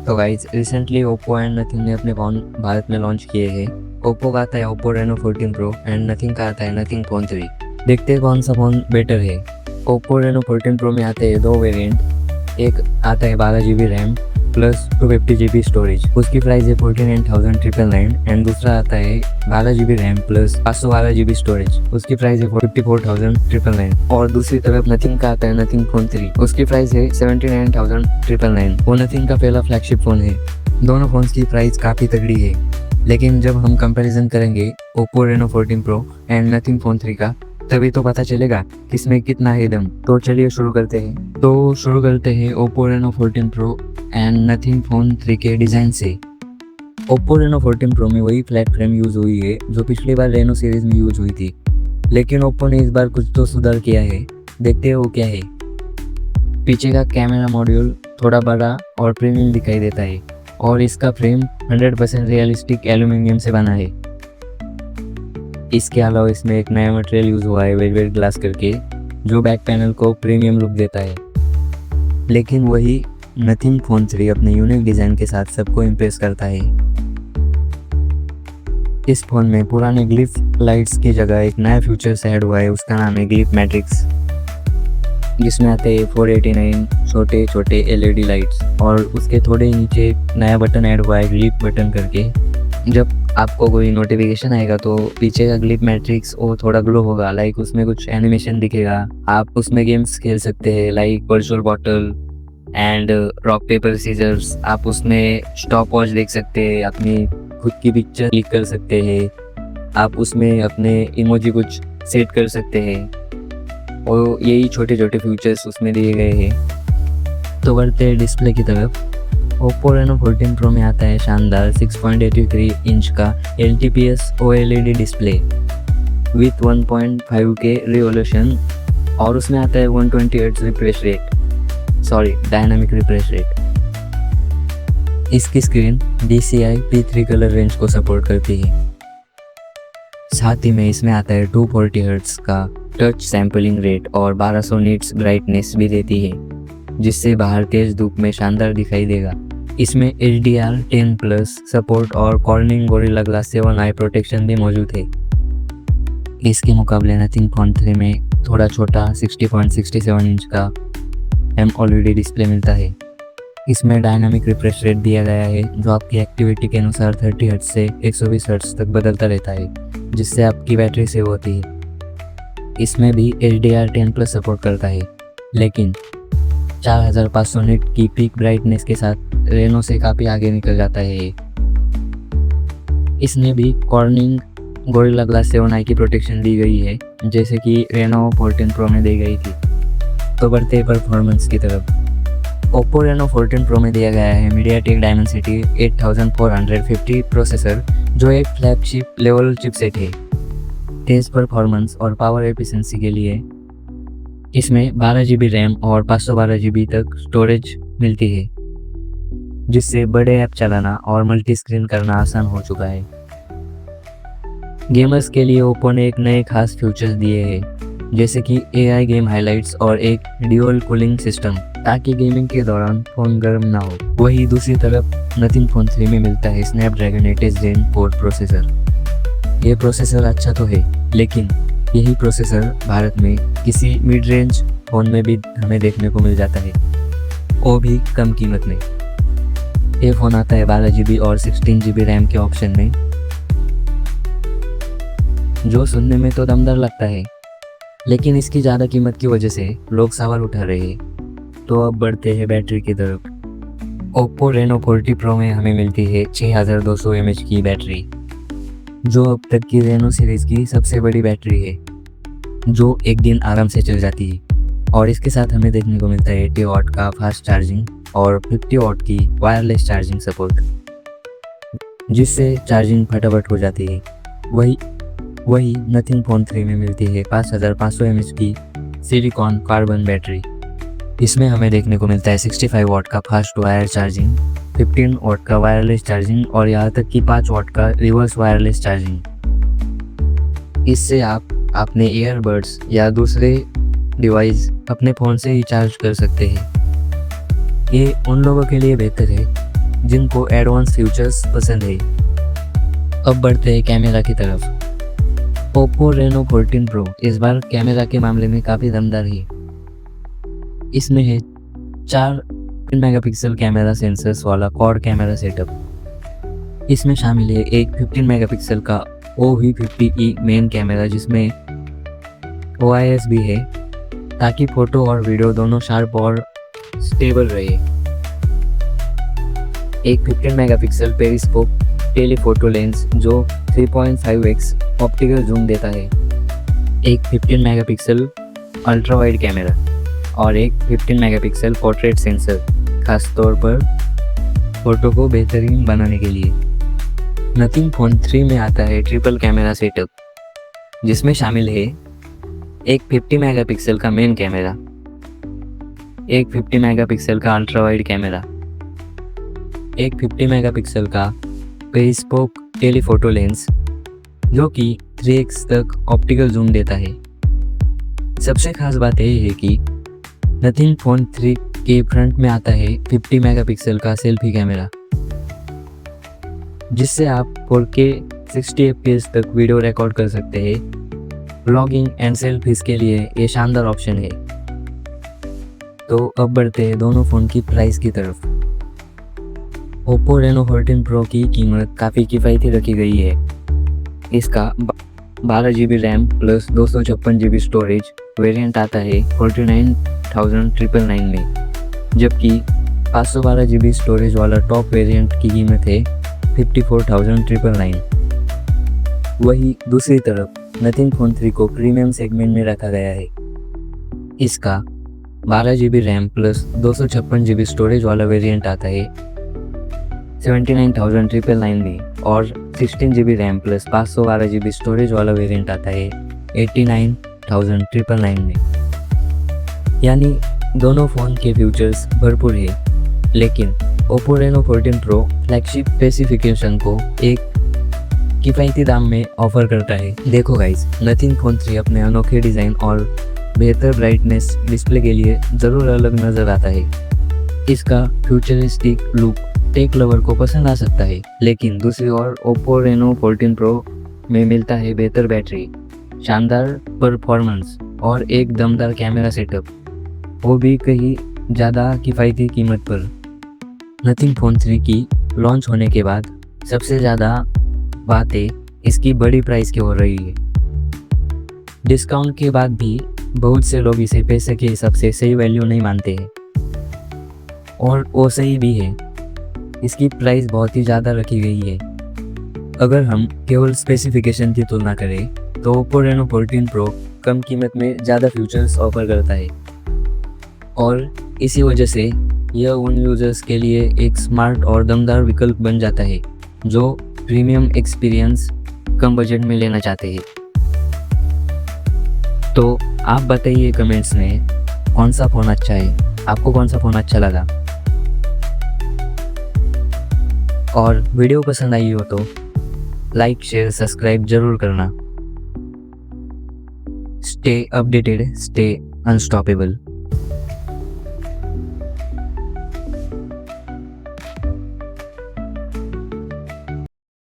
तो guys recently Oppo and nothing ने अपने फ़ोन भारत में लॉन्च किए हैं। ओप्पो का आता है Oppo Reno 14 Pro and Nothing का आता है नथिंग फ़ोन 3। देखते हैं कौन सा फ़ोन बेटर है। ओप्पो रेनो 14 प्रो में आते हैं दो वेरिएंट। एक आता है 12 GB RAM plus 250 GB storage, उसकी प्राइस है 49,999 एंड दूसरा आता है 12 GB RAM plus 512 GB storage, उसकी प्राइस है 54,999। और दूसरी तरफ नथिंग का आता है नथिंग फ़ोन 3, उसकी प्राइस है 79,999। वो नथिंग का पहला फ्लैगशिप फ़ोन है। दोनों फ़ोन्स की प्राइस काफ़ी तगड़ी है, लेकिन जब हम कंपैरिजन करेंगे Oppo Reno 14 Pro and Nothing phone 3 का, तभी तो पता चलेगा किसमें कितना है दम। तो चलिए शुरू करते हैं Oppo Reno 14 Pro and Nothing phone 3 के डिज़ाइन से। ओप्पो रेनो 14 प्रो में वही फ्लैट फ्रेम यूज़ हुई है जो पिछली बार रेनो सीरीज़ में यूज़ हुई थी, लेकिन ओप्पो ने इस बार कुछ तो सुधार किया है। देखते हैं वो क्या है। पीछे का कैमरा मॉड्यूल थोड़ा बड़ा और प्रीमियम दिखाई देता है और इसका फ्रेम 100% रियलिस्टिक एल्यूमिनियम से बना है। इसके अलावा इसमें एक नया मटेरियल यूज़ हुआ है वेलवेट ग्लास करके, जो बैक पैनल को प्रीमियम लुक देता है। लेकिन वही नथिंग फ़ोन 3 अपने यूनिक डिज़ाइन के साथ सबको इम्प्रेस करता है। इस फ़ोन में पुराने ग्लिफ लाइट्स की जगह एक नया फीचर ऐड हुआ है, उसका नाम है ग्लिफ मैट्रिक्स, जिसमें आते हैं 489 छोटे छोटे LED लाइट्स और उसके थोड़े नीचे नया बटन ऐड हुआ है ग्लिफ बटन करके। जब आपको कोई नोटिफिकेशन आएगा तो पीछे का ग्लिफ मैट्रिक्स वो थोड़ा ग्लो होगा, लाइक उसमें कुछ एनिमेशन दिखेगा। आप उसमें गेम्स खेल सकते हैं like virtual bottle and rock paper scissors. आप उसमें स्टॉप वॉच देख सकते हैं, अपनी खुद की पिक्चर क्लिक कर सकते हैं, आप उसमें अपने इमोजी कुछ सेट कर सकते हैं और यही छोटे छोटे फीचर्स उसमें दिए गए हैं। तो बढ़ते हैं डिस्प्ले की तरफ। ओप्पो रेनो 14 प्रो में आता है शानदार 6.83 इंच का LTPS OLED display with 1.5K revolution और उसमें आता है 120 Hz डायनामिक रिफ्रेश रेट। इसकी screen DCI P3 colour range को सपोर्ट करती है। साथ ही में इसमें आता है 240 Hz का टच सैम्पलिंग रेट और 1200 निट्स ब्राइटनेस भी देती है, जिससे बाहर तेज धूप में शानदार दिखाई देगा। इसमें HDR10+ सपोर्ट और कॉर्निंग गोरिल्ला ग्लास 7 आई प्रोटेक्शन भी मौजूद है। इसके मुकाबले नथिंग फ़ोन 3 में थोड़ा छोटा 60.67 इंच का AMOLED डिस्प्ले मिलता है। इसमें डायनामिक रिफ्रेश रेट दिया गया है, जो आपकी एक्टिविटी के अनुसार 30 हर्ट्ज से 120 हर्ट्ज तक बदलता रहता है, जिससे आपकी बैटरी सेव होती है। इसमें भी HDR10+ सपोर्ट करता है, लेकिन 4500 निट की पीक ब्राइटनेस के साथ रेनो से काफ़ी आगे निकल जाता है ये। इसमें भी कॉर्निंग गोरिल्ला ग्लास 7 आई की प्रोटेक्शन दी गई है, जैसे कि रेनो 14 प्रो में दी गई थी। तो बढ़ते हैं परफॉर्मेंस की तरफ। ओप्पो रेनो 14 प्रो में दिया गया है MediaTek Dimensity 8450 प्रोसेसर, जो एक फ्लैगशिप लेवल चिपसेट है। तेज परफॉर्मेंस और पावर एफिशिएंसी के लिए इसमें 12 GB रैम और 512 GB तक स्टोरेज मिलती है, जिससे बड़े ऐप चलाना और मल्टी स्क्रीन करना आसान हो चुका है। गेमर्स के लिए ओप्पो ने एक नए खास फीचर्स दिए हैं, जैसे कि AI गेम हाइलाइट्स और एक ड्यूअल कूलिंग सिस्टम, ताकि गेमिंग के दौरान फ़ोन गर्म ना हो। वही दूसरी तरफ नथिंग फ़ोन 3 में मिलता है स्नैपड्रैगन 8 Gen 4 प्रोसेसर। ये प्रोसेसर अच्छा तो है, लेकिन यही प्रोसेसर भारत में किसी मिड रेंज फ़ोन में भी हमें देखने को मिल जाता है, वो भी कम कीमत में। ये फ़ोन आता है 12 GB और 16 GB रैम के ऑप्शन में, जो सुनने में तो दमदार लगता है, लेकिन इसकी ज़्यादा कीमत की वजह से लोग सवाल उठा रहे हैं। तो अब बढ़ते हैं बैटरी की तरफ। ओप्पो रेनो 40 प्रो में हमें मिलती है 6200 mAh की बैटरी, जो अब तक की रेनो सीरीज़ की सबसे बड़ी बैटरी है, जो एक दिन आराम से चल जाती है। और इसके साथ हमें देखने को मिलता है 80 वाट का फास्ट चार्जिंग और 50 वाट की वायरलेस चार्जिंग सपोर्ट, जिससे चार्जिंग फटाफट हो जाती है। वही नथिंग फ़ोन 3 में मिलती है 5500 mAh की सिलिकॉन कार्बन बैटरी। इसमें हमें देखने को मिलता है 65 वाट का फास्ट वायर चार्जिंग, 15 वाट का वायरलेस चार्जिंग और यहाँ तक कि 5 वाट का रिवर्स वायरलेस चार्जिंग। इससे आप अपने ईयरबड्स या दूसरे डिवाइस अपने फ़ोन से ही चार्ज कर सकते हैं। ये उन लोगों के लिए बेहतर है जिनको एडवांस फीचर्स पसंद है। अब बढ़ते हैं कैमरा की तरफ। ओप्पो रेनो 14 प्रो इस बार कैमरा के मामले में काफ़ी दमदार है। इसमें है 4 मेगापिक्सल कैमरा सेंसर्स वाला क्वाड कैमरा सेटअप। इसमें शामिल है एक 15 मेगापिक्सल का OV50E मेन कैमरा जिसमें OIS भी है ताकि फ़ोटो और वीडियो दोनों शार्प और स्टेबल रहे। एक 15 मेगापिक्सल पेरिस्कोप टेलीफोटो लेंस जो 3.5x ऑप्टिकल जूम देता है, एक 15 मेगापिक्सल अल्ट्रा वाइड कैमरा और एक 15 मेगापिक्सल पोर्ट्रेट सेंसर, खासतौर पर फ़ोटो को बेहतरीन बनाने के लिए। नथिंग फ़ोन 3 में आता है ट्रिपल कैमरा सेटअप जिसमें शामिल है एक 50 मेगापिक्सल का मेन कैमरा, एक 50 मेगापिक्सल का अल्ट्रा वाइड कैमरा, एक 50 मेगापिक्सल का पेरिस्कोप टेलीफोटो लेंस जो कि 3x तक ऑप्टिकल जूम देता है। सबसे खास बात यह है कि नथिंग फ़ोन 3 के फ्रंट में आता है 50 मेगापिक्सल का सेल्फी कैमरा जिससे आप 4K 60 fps तक वीडियो रिकॉर्ड कर सकते हैं। व्लॉगिंग एंड सेल्फीज के लिए ये शानदार ऑप्शन है। तो अब बढ़ते हैं दोनों फ़ोन की प्राइस की तरफ। ओप्पो रेनो 14 प्रो की कीमत काफ़ी किफ़ायती रखी गई है। इसका 12 GB RAM plus 256 GB storage variant आता है 49,999 में, जबकि 512 GB स्टोरेज वाला टॉप वेरिएंट की कीमत है 54,999। वही दूसरी तरफ नथिंग फ़ोन 3 को प्रीमियम सेगमेंट में रखा गया है। इसका 12 GB RAM plus 256 GB storage वाला वेरिएंट आता है 79,999 में और 16 GB RAM plus 512 GB storage वाला वेरिएंट आता है 89,999 में। यानी दोनों फ़ोन के फीचर्स भरपूर है, लेकिन Oppo Reno 14 Pro flagship specification को एक किफ़ायती दाम में ऑफर करता है। देखो गाइस, नथिंग फ़ोन 3 अपने अनोखे डिज़ाइन और बेहतर ब्राइटनेस डिस्प्ले के लिए ज़रूर अलग नज़र आता है। इसका फ्यूचरिस्टिक लुक टेक लवर को पसंद आ सकता है, लेकिन दूसरी ओर ओप्पो रेनो 14 प्रो में मिलता है बेहतर बैटरी, शानदार परफॉर्मेंस और एक दमदार कैमरा सेटअप, वो भी कहीं ज़्यादा किफ़ायती कीमत पर। नथिंग फ़ोन 3 की लॉन्च होने के बाद सबसे ज़्यादा बातें इसकी बड़ी प्राइस की हो रही है। डिस्काउंट के बाद भी बहुत से लोग इसे पैसे के हिसाब से सही वैल्यू नहीं मानते हैं, और वो सही भी है। इसकी प्राइस बहुत ही ज़्यादा रखी गई है। अगर हम केवल स्पेसिफिकेशन की तुलना करें तो ओप्पो रेनो 14 प्रो कम कीमत में ज़्यादा फीचर्स ऑफर करता है, और इसी वजह से यह उन यूजर्स के लिए एक स्मार्ट और दमदार विकल्प बन जाता है जो प्रीमियम एक्सपीरियंस कम बजट में लेना चाहते हैं। तो आप बताइए कमेंट्स में कौन सा फ़ोन अच्छा है, आपको कौन सा फ़ोन अच्छा लगा। और वीडियो पसंद आई हो तो लाइक शेयर सब्सक्राइब जरूर करना। Stay updated, stay unstoppable.